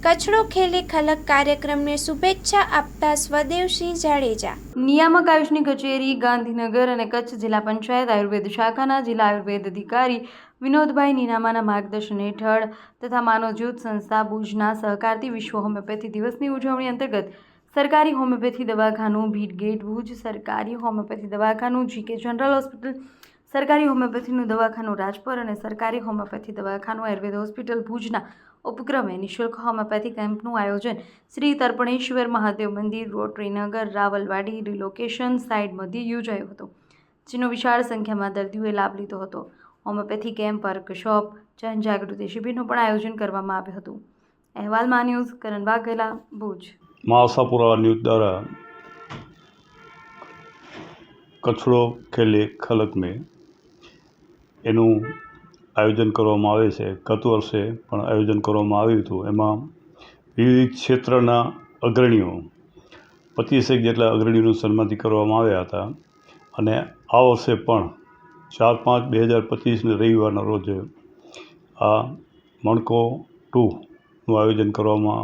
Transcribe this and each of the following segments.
કચરો ખેલે ખલક કાર્યક્રમને શુભેચ્છા આપતા સ્વદેવસિંહ જાડેજા। નિયામક આયુષની કચેરી ગાંધીનગર અને કચ્છ જિલ્લા પંચાયત આયુર્વેદ શાખાના જિલ્લા આયુર્વેદ અધિકારી વિનોદભાઈ નીનામાના માર્ગદર્શન હેઠળ તથા માનવજ્યોત સંસ્થા ભુજના સહકારથી વિશ્વ હોમિયોપેથી દિવસની ઉજવણી અંતર્ગત સરકારી હોમિયોપેથી દવાખાનું ભીડગેટ ભુજ, સરકારી હોમિયોપેથી દવાખાનું જીકે જનરલ હોસ્પિટલ, સરકારી હોમિયોપેથીનું દવાખાનું રાજપર અને સરકારી હોમિયોપેથી દવાખાનું આયુર્વેદ હોસ્પિટલ ભુજના ઉપક્રમે નિઃશુલ્ક હોમિયોપેથી કેમ્પનું આયોજન શ્રી તર્પણેશ્વર મહાદેવ મંદિર, રોટરી નગર, રાવલવાડી રિલોકેશન સાઇટ મધ્યે યોજાયો હતો, જેનો વિશાળ સંખ્યામાં દર્દીઓએ લાભ લીધો હતો। હોમિયોપેથી કેમ્પ, વર્કશોપ, જનજાગૃતિ શિબિરનું પણ આયોજન કરવામાં આવ્યું હતું। અહેવાલ માં ન્યૂઝ કરણ વાઘેલા, ભુજ। આશાપુરા ન્યૂઝ દ્વારા કચરો ખેલે ખલક મેં એનું આયોજન કરવામાં આવે છે। ગત વર્ષે પણ આયોજન કરવામાં આવ્યું હતું। એમાં વિવિધ ક્ષેત્રના અગ્રણીઓ 25 જેટલા અગ્રણીઓનું સન્માનિત કરવામાં આવ્યા હતા અને આ વર્ષે પણ 4/5/2025 રવિવારના રોજ આ મણકો 2નું આયોજન કરવામાં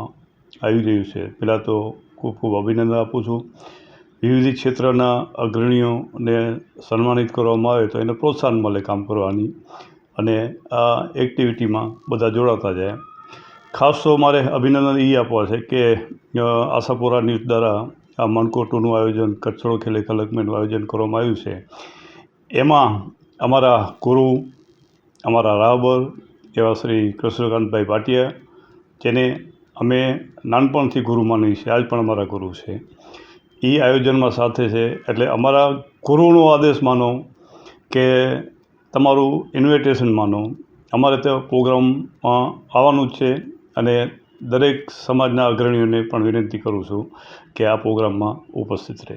આવી રહ્યું છે। પહેલાં તો ખૂબ ખૂબ અભિનંદન આપું છું। વિવિધ ક્ષેત્રના અગ્રણીઓને સન્માનિત કરવામાં આવે તો એને પ્રોત્સાહન મળે કામ કરવાની અને આ એક્ટિવિટીમાં બધા જોડાતા જાય। ખાસ તો મારે અભિનંદન એ આપવા છે કે આશાપુરા ન્યૂઝ દ્વારા આ મણકો 2નું આયોજન, કચરો ખેલે ખલક મેંનું આયોજન કરવામાં આવ્યું છે। એમાં અમારા ગુરુ, અમારા રાહબર એવા શ્રી કૃષ્ણકાંતભાઈ ભાટિયા, જેને અમે નાનપણથી ગુરુ માનીએ છીએ, આજ પણ અમારા ગુરુ છે, એ આયોજનમાં સાથે છે। એટલે અમારા ગુરુનો આદેશ માનો કે તમારું ઇન્વિટેશન માનો, અમારે ત્યાં પ્રોગ્રામમાં આવવાનું જ છે અને દરેક સમાજના અગ્રણીઓને પણ વિનંતી કરું છું કે આ પ્રોગ્રામમાં ઉપસ્થિત રહે।